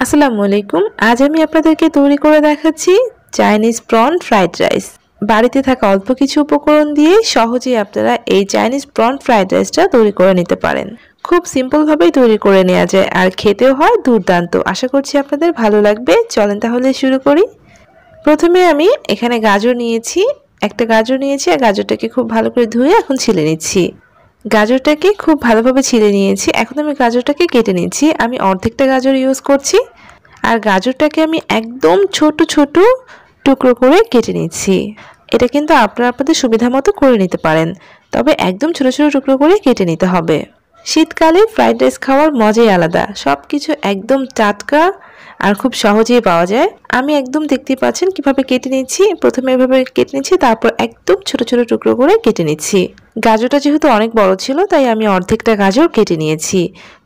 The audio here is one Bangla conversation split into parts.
আসসালামু আলাইকুম। আজ আমি আপনাদেরকে তৈরি করে দেখাচ্ছি চাইনিজ প্রন ফ্রাইড রাইস। বাড়িতে থাকা অল্প কিছু উপকরণ দিয়ে সহজেই আপনারা এই চাইনিজ প্রন ফ্রাইড রাইসটা তৈরি করে নিতে পারেন। খুব সিম্পল ভাবেই তৈরি করে নেওয়া যায় আর খেতেও হয় দুর্দান্ত। আশা করছি আপনাদের ভালো লাগবে। চলেন তাহলে শুরু করি। প্রথমে আমি এখানে গাজর নিয়েছি, একটা গাজর নিয়েছি আর গাজরটাকে খুব ভালো করে ধুয়ে এখন ছিলে নিচ্ছি। গাজরটাকে খুব ভালোভাবে ছিলে নিয়েছি। এখন আমি গাজরটাকে কেটে নিচ্ছি। আমি অর্ধেকটা গাজর ইউজ করছি আর গাজরটাকে আমি একদম ছোট ছোট টুকরো করে কেটে নিচ্ছি। এটা কিন্তু আপনারা আপনাদের সুবিধা মতো করে নিতে পারেন, তবে একদম ছোট ছোট টুকরো করে কেটে নিতে হবে। শীতকালে ফ্রাইড রাইস খাওয়ার মজাই আলাদা। সব কিছু একদম টাটকা আর খুব সহজেই পাওয়া যায়। আমি একদম দেখতেই পাচ্ছেন কিভাবে কেটে নিচ্ছি। প্রথমে এভাবে কেটে নিচ্ছি, তারপর একদম ছোট ছোট টুকরো করে কেটে নিচ্ছি। গাজরটা যেহেতু অনেক বড় ছিল তাই আমি অর্ধেকটা গাজর কেটে নিয়েছি।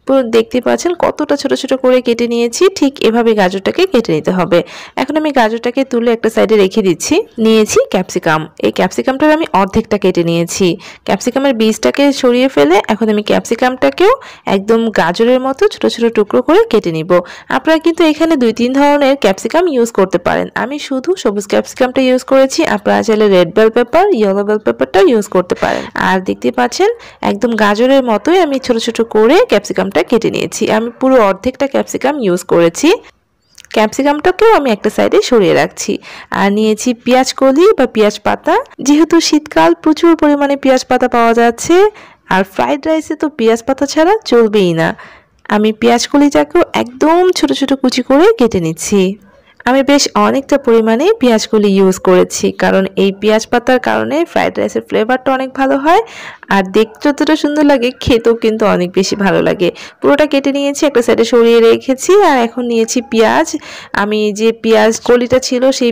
পুরো দেখতে পাচ্ছেন কতটা ছোট ছোট করে কেটে নিয়েছি। ঠিক এভাবে গাজরটাকে কেটে নিতে হবে। এখন আমি গাজরটাকে তুলে একটা সাইডে রেখে দিচ্ছি। নিয়েছি ক্যাপসিকাম। এই ক্যাপসিকামটার আমি অর্ধেকটা কেটে নিয়েছি। ক্যাপসিকামের বীজটাকে সরিয়ে ফেলে এখন আমি ক্যাপসিকামটাকেও একদম গাজরের মতো ছোট ছোট টুকরো করে কেটে নিব। আপনারা কিন্তু এখানে 2-3 ধরনের ক্যাপসিকাম ইউজ করতে পারেন। আমি শুধু সবুজ ক্যাপসিকামটা ইউজ করেছি। আপনারা চাইলে red bell pepper, yellow bell পেপারটাও ইউজ করতে পারেন। আর দেখতে পাচ্ছেন একদম গাজরের মতোই আমি ছোট ছোট করে ক্যাপসিকামটা কেটে নিয়েছি। আমি পুরো অর্ধেকটা ক্যাপসিকাম ইউজ করেছি। ক্যাপসিকামটাকেও আমি একটা সাইডে সরিয়ে রাখছি। আর নিয়েছি পেঁয়াজ কলি বা পেঁয়াজ পাতা। যেহেতু শীতকাল প্রচুর পরিমাণে পেঁয়াজ পাতা পাওয়া যাচ্ছে আর ফ্রাইড রাইসে তো পেঁয়াজ পাতা ছাড়া চলবেই না। আমি পেঁয়াজ কলিটাকেও একদম ছোট ছোট কুচি করে কেটে নিচ্ছি। আমি বেশ অনেকটা পরিমাণে পেঁয়াজকলি ইউজ করেছি, কারণ এই পেঁয়াজ পাতার কারণে ফ্রাইড রাইসের ফ্লেভারটা অনেক ভালো হয় আর দেখতে যতটা সুন্দর লাগে খেতেও কিন্তু অনেক বেশি ভালো লাগে। পুরোটা কেটে নিয়েছি, একটা সাইডে সরিয়ে রেখেছি। আর এখন নিয়েছি পেঁয়াজ। আমি যে পেঁয়াজ কলিটা ছিল সেই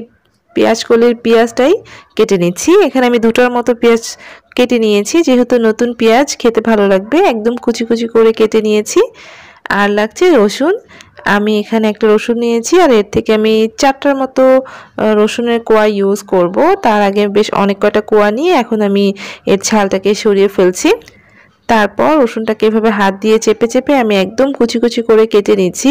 পেঁয়াজ কলির পেঁয়াজটাই কেটে নিচ্ছি। এখানে আমি 2টার মতো পেঁয়াজ কেটে নিয়েছি। যেহেতু নতুন পেঁয়াজ খেতে ভালো লাগবে, একদম কুচি কুচি করে কেটে নিয়েছি। আর লাগছে রসুন। আমি এখানে একটা রসুন নিয়েছি আর এর থেকে আমি 4টার মতো রসুনের কোয়া ইউজ করব। তার আগে বেশ অনেক কয়টা কোয়া নিয়ে এখন আমি এর ছালটাকে সরিয়ে ফেলছি। তারপর রসুনটাকে এভাবে হাত দিয়ে চেপে চেপে আমি একদম কুচি কুচি করে কেটে নিচ্ছি।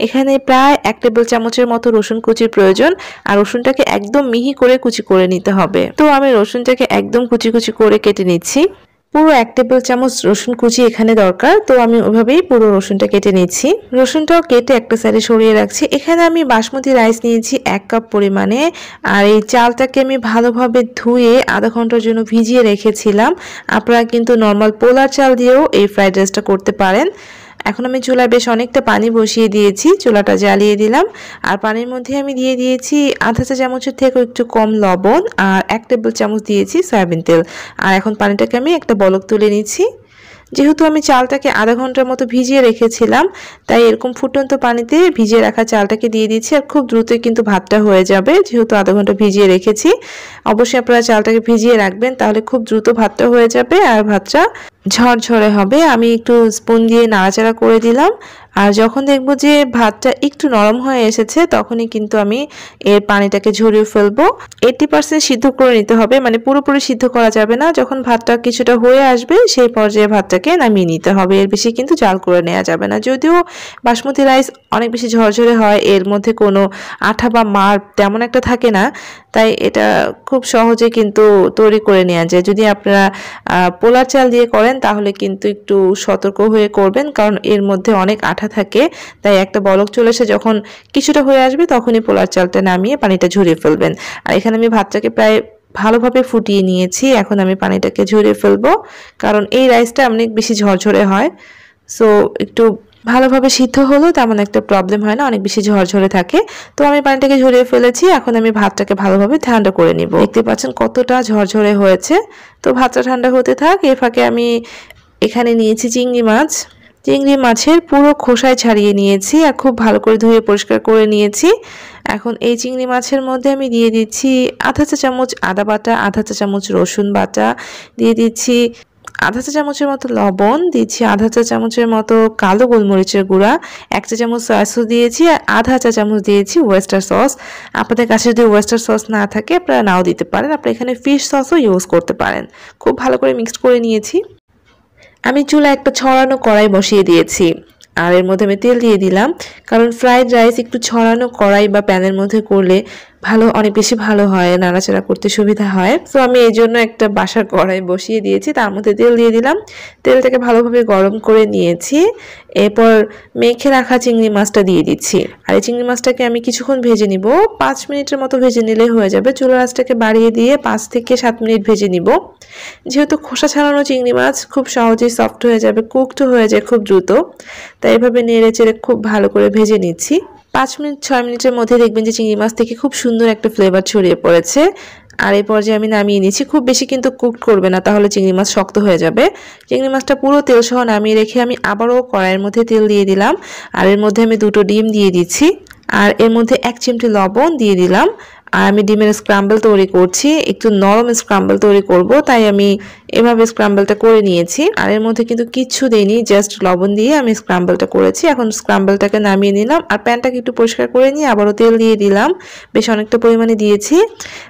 এখানে প্রায় 1 টেবিল চামচের মতো রসুন কুচির প্রয়োজন আর রসুনটাকে একদম মিহি করে কুচি করে নিতে হবে। তো আমি রসুনটাকে একদম কুচি কুচি করে কেটে নিচ্ছি। পুরো 1 টেবিল চামচ রসুন কুচি এখানে দরকার, তো আমি ওইভাবেই পুরো রসুনটা কেটে নিচ্ছি। রসুনটাও কেটে একটা সাইডে সরিয়ে রাখছি। এখানে আমি বাসমতি রাইস নিয়েছি 1 কাপ পরিমাণে আর এই চালটাকে আমি ভালোভাবে ধুয়ে আধা ঘন্টার জন্য ভিজিয়ে রেখেছিলাম। আপনারা কিন্তু নর্মাল পোলার চাল দিয়েও এই ফ্রাইড রাইসটা করতে পারেন। এখন আমি চুলায় বেশ অনেকটা পানি বসিয়ে দিয়েছি, চুলাটা জ্বালিয়ে দিলাম আর পানির মধ্যে আমি দিয়ে দিয়েছি আধা চা চামচের থেকেও একটু কম লবণ আর 1 টেবিল চামচ দিয়েছি সয়াবিন তেল। আর এখন পানিটাকে আমি একটা বলক তুলে নিচ্ছি। যেহেতু আমি চালটাকে আধা ঘন্টার মতো ভিজিয়ে রেখেছিলাম তাই এরকম ফুটন্ত পানিতে ভিজিয়ে রাখা চালটাকে দিয়ে দিচ্ছি আর খুব দ্রুতই কিন্তু ভাতটা হয়ে যাবে, যেহেতু আধা ঘন্টা ভিজিয়ে রেখেছি। অবশ্যই আপনারা চালটাকে ভিজিয়ে রাখবেন, তাহলে খুব দ্রুত ভাতটা হয়ে যাবে আর ভাতটা ঝরঝরে হবে। আমি একটু স্পুন দিয়ে নাড়াচাড়া করে দিলাম আর যখন দেখব যে ভাতটা একটু নরম হয়ে এসেছে তখনই কিন্তু আমি এর পানিটাকে ঝরিয়ে ফেলবো। 80% সিদ্ধ করে নিতে হবে, মানে পুরোপুরি সিদ্ধ করা যাবে না। যখন ভাতটা কিছুটা হয়ে আসবে সেই পর্যায়ে ভাতটাকে নামিয়ে নিতে হবে, এর বেশি কিন্তু জাল করে নেওয়া যাবে না। যদিও বাসমতি রাইস অনেক বেশি ঝরঝরে হয়, এর মধ্যে কোনো আঠা বা মার তেমন একটা থাকে না, তাই এটা খুব সহজে কিন্তু তৈরি করে নেওয়া যায়। যদি আপনারা পোলার চাল দিয়ে করেন তাহলে কিন্তু একটু সতর্ক হয়ে করবেন, কারণ এর মধ্যে অনেক আঠা থাকে। তাই একটা বলক চলে এসে যখন কিছুটা হয়ে আসবে তখনই পোলার চালটা নামিয়ে পানিটা ঝরিয়ে ফেলবেন। আর এখানে আমি ভাতটাকে প্রায় ভালোভাবে ফুটিয়ে নিয়েছি। এখন আমি পানিটাকে ঝরিয়ে ফেলবো, কারণ এই রাইসটা অনেক বেশি ঝরঝরে হয়। সো একটু ভালোভাবে সিদ্ধ হলেও তেমন একটা প্রবলেম হয় না, অনেক বেশি ঝরঝরে থাকে। তো আমি পানিটাকে ঝরিয়ে ফেলেছি। এখন আমি ভাতটাকে ভালোভাবে ঠান্ডা করে নিব। দেখতে পাচ্ছেন কতটা ঝরঝরে হয়েছে। তো ভাতটা ঠান্ডা হতে থাক, এর ফাঁকে আমি এখানে নিয়েছি চিংড়ি মাছ। চিংড়ি মাছের পুরো খোসায় ছাড়িয়ে নিয়েছি আর খুব ভালো করে ধুয়ে পরিষ্কার করে নিয়েছি। এখন এই চিংড়ি মাছের মধ্যে আমি দিয়ে দিচ্ছি আধা চা চামচ আদা বাটা, আধা চা চামচ রসুন বাটা, দিয়ে দিচ্ছি আধা চা চামচের মতো লবণ, দিচ্ছি আধা চা চামচের মতো কালো গোলমরিচের গুঁড়া, 1 চা চামচ সয়া সস দিয়েছি আর আধা চা চামচ দিয়েছি ওয়েস্টার সস। আপনাদের কাছে যদি ওয়েস্টার সস না থাকে আপনারা নাও দিতে পারেন, আপনারা এখানে ফিশ সসও ইউজ করতে পারেন। খুব ভালো করে মিক্সড করে নিয়েছি। আমি চুলায় একটা ছড়ানো কড়াই বসিয়ে দিয়েছি। আর এর মধ্যে আমি তেল দিয়ে দিলাম, কারণ ফ্রাইড রাইস একটু ছড়ানো কড়াই বা প্যানের মধ্যে করলে অনেক বেশি ভালো হয়, নাড়াচাড়া করতে সুবিধা হয়। তো আমি এই জন্য একটা বাসার কড়াই বসিয়ে দিয়েছি, তার মধ্যে তেল দিয়ে দিলাম। তেলটাকে ভালোভাবে গরম করে নিয়েছি। এরপর মেখে রাখা চিংড়ি মাছটা দিয়ে দিচ্ছি। আর এই চিংড়ি মাছটাকে আমি কিছুক্ষণ ভেজে নিব, 5 মিনিটের মতো ভেজে নিলে হয়ে যাবে। চুলার আঁচটাকে বাড়িয়ে দিয়ে 5 থেকে 7 মিনিট ভেজে নিব। যেহেতু খোসা ছাড়ানো চিংড়ি মাছ খুব সহজেই সফট হয়ে যাবে, কুকড হয়ে যায় খুব দ্রুত, তাই এভাবে নেড়ে চেড়ে খুব ভালো করে ভেজে নিচ্ছি। 5 মিনিট 6 মিনিটের মধ্যে দেখবেন যে চিংড়ি মাছ থেকে খুব সুন্দর একটা ফ্লেভার ছড়িয়ে পড়েছে। আর এই পর্যায়ে আমি নামিয়ে নিচ্ছি। খুব বেশি কিন্তু কুকড করবে না, তাহলে চিংড়ি মাছ শক্ত হয়ে যাবে। চিংড়ি মাছটা পুরো তেল সহ নামিয়ে রেখে আমি আবারও কড়াইয়ের মধ্যে তেল দিয়ে দিলাম। আর এর মধ্যে আমি 2টো ডিম দিয়ে দিচ্ছি। আর এর মধ্যে 1 চিমটি লবণ দিয়ে দিলাম। আর আমি ডিমের স্ক্রাম্বল তৈরি করছি, একটু নরম স্ক্রাম্বল তৈরি করব, তাই আমি এভাবে স্ক্রাম্বলটা করে নিয়েছি। আর এর মধ্যে কিন্তু কিচ্ছু দেইনি, জাস্ট লবণ দিয়ে আমি স্ক্রাম্বলটা করেছি। এখন স্ক্রাম্বলটাকে নামিয়ে নিলাম। আর প্যানটাকে একটু পরিষ্কার করে নিয়ে আবারও তেল দিয়ে দিলাম, বেশ অনেকটা পরিমাণে দিয়েছি।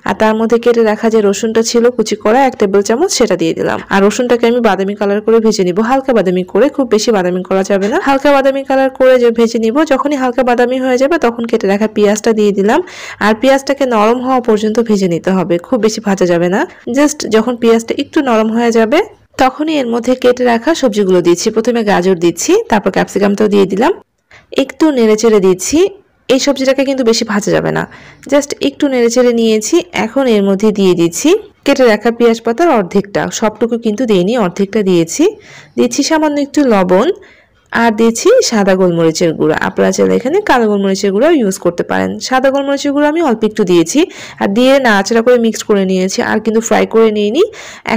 আর তার মধ্যে কেটে রাখা যে রসুনটা ছিল কুচি করা 1 টেবিল চামচ, সেটা দিয়ে দিলাম। আর রসুনটাকে আমি বাদামি কালার করে ভেজে নিব, হালকা বাদামি করে, খুব বেশি বাদামি করা যাবে না, হালকা বাদামি কালার করে যে ভেজে নিব। যখনই হালকা বাদামি হয়ে যাবে তখন কেটে রাখা পেঁয়াজটা দিয়ে দিলাম। আর পেঁয়াজটাকে নরম হওয়া পর্যন্ত ভেজে নিতে হবে, খুব বেশি ভাজা যাবে না। জাস্ট যখন পেঁয়াজটা একটু নরম হয়ে যাবে তখনই এর মধ্যে কেটে রাখা সবজিগুলো দিচ্ছি। প্রথমে গাজর দিচ্ছি, তারপর ক্যাপসিকামটাও দিয়ে দিলাম। একটু নেড়েচেড়ে দিচ্ছি। এই সবজিটাকে কিন্তু বেশি ভাজা যাবে না, জাস্ট একটু নেড়েচেড়ে নিয়েছি। এখন এর মধ্যে দিয়ে দিচ্ছি কেটে রাখা পেঁয়াজ পাতার অর্ধেকটা, সবটুকু কিন্তু দেইনি, অর্ধেকটা দিয়েছি। দিচ্ছি সামান্য একটু লবণ, আর দিয়েছি সাদা গোলমরিচের গুঁড়া। আপনারা চাইলে এখানে কালো গোলমরিচের গুঁড়াও ইউজ করতে পারেন। সাদা গোলমরিচের গুঁড়া আমি অল্প একটু দিয়েছি। আর দিয়ে নাড়াচাড়া করে মিক্স করে নিয়েছি, আর কিন্তু ফ্রাই করে নিইনি।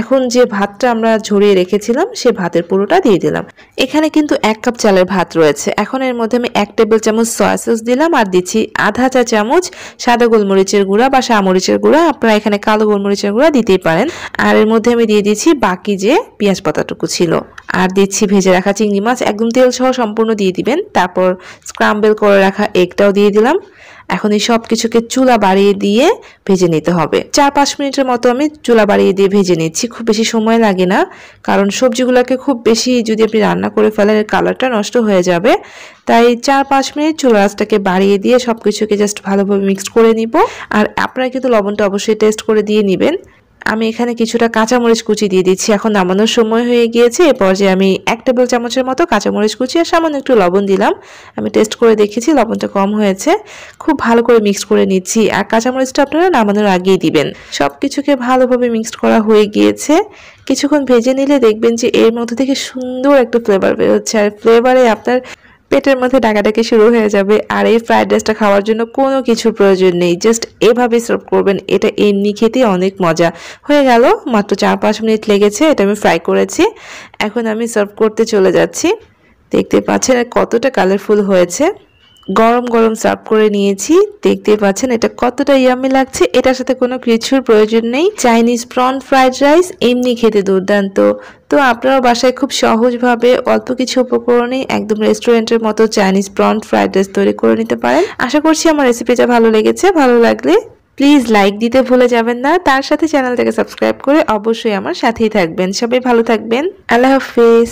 এখন যে ভাতটা আমরা ঝরিয়ে রেখেছিলাম সে ভাতের পুরোটা দিয়ে দিলাম। এখানে কিন্তু 1 কাপ চালের ভাত রয়েছে। এখন এর মধ্যে আমি 1 টেবিল চামচ সয়া সস দিলাম, আর দিচ্ছি আধা চা চামচ সাদা গোলমরিচের গুঁড়া বা শামরিচের গুঁড়া, আপনারা এখানে কালো গোলমরিচের গুঁড়া দিতেই পারেন। আর এর মধ্যে আমি দিয়ে দিচ্ছি বাকি যে পেঁয়াজ পাতাটুকু ছিল। আর দিচ্ছি ভেজে রাখা চিংড়ি মাছ, একদম তেল সহ সম্পূর্ণ দিয়ে দিবেন। তারপর স্ক্রাম্বল করে রাখা এগটাও দিয়ে দিলাম। এখন এই সব কিছুকে চুলা বাড়িয়ে দিয়ে ভেজে নিতে হবে। 4-5 মিনিটের মতো আমি চুলা বাড়িয়ে দিয়ে ভেজে নিচ্ছি, খুব বেশি সময় লাগে না, কারণ সবজিগুলোকে খুব বেশি যদি আপনি রান্না করে ফেলেন কালারটা নষ্ট হয়ে যাবে। তাই 4-5 মিনিট চুলা আঁচটাকে বাড়িয়ে দিয়ে সবকিছুকে জাস্ট ভালোভাবে মিক্সড করে নিব। আর আপনারা কিন্তু লবণটা অবশ্যই টেস্ট করে দিয়ে নেবেন। আমি এখানে কিছুটা কাঁচামরিচ কুচি দিয়ে দিচ্ছি। এখন নামানোর সময় হয়ে গিয়েছে। এ পর্যায়ে আমি 1 টেবিল চামচের মতো কাঁচামরিচ কুচি আর সামান্য একটু লবণ দিলাম। আমি টেস্ট করে দেখেছি, লবণটা কম হয়েছে। খুব ভালো করে মিক্স করে নিচ্ছি। আর কাঁচামরিচটা আপনারা নামানোর আগেই দিবেন। সব কিছুকে ভালোভাবে মিক্সড করা হয়ে গিয়েছে। কিছুক্ষণ ভেজে নিলে দেখবেন যে এর মধ্যে থেকে সুন্দর একটা ফ্লেভার বের হচ্ছে। আর ফ্লেভারে আপনার পেটের মধ্যে ডাকাডাকি শুরু হয়ে যাবে। আর এই ফ্রাইড রাইসটা খাওয়ার জন্য কোনো কিছুর প্রয়োজন নেই, জাস্ট এভাবে সার্ভ করবেন। এটা এমনি খেতে অনেক মজা। হয়ে গেল, মাত্র 4-5 মিনিট লেগেছে, এটা আমি ফ্রাই করেছি। এখন আমি সার্ভ করতে চলে যাচ্ছি। দেখতে পাচ্ছেন কতটা কালারফুল হয়েছে। গরম গরম সার্ভ করে নিয়েছি, দেখতে পাচ্ছেন এটা কতটা ইয়ামি লাগছে। এটার সাথে কোনো কিছুর প্রয়োজন নেই। চাইনিজ প্রন ফ্রাইড রাইস এমনি খেতে দুর্দান্ত। তো আপনারা বাসায় খুব সহজভাবে অল্প কিছু উপকরণে একদম রেস্টুরেন্টের মতো চাইনিজ প্রন ফ্রাইড রাইস তৈরি করে নিতে পারেন। আশা করছি আমার রেসিপিটা ভালো লেগেছে। ভালো লাগলে প্লিজ লাইক দিতে ভুলে যাবেন না। তার সাথে চ্যানেলটাকে সাবস্ক্রাইব করে অবশ্যই আমার সাথেই থাকবেন। সবাই ভালো থাকবেন। আল্লাহ হাফেজ।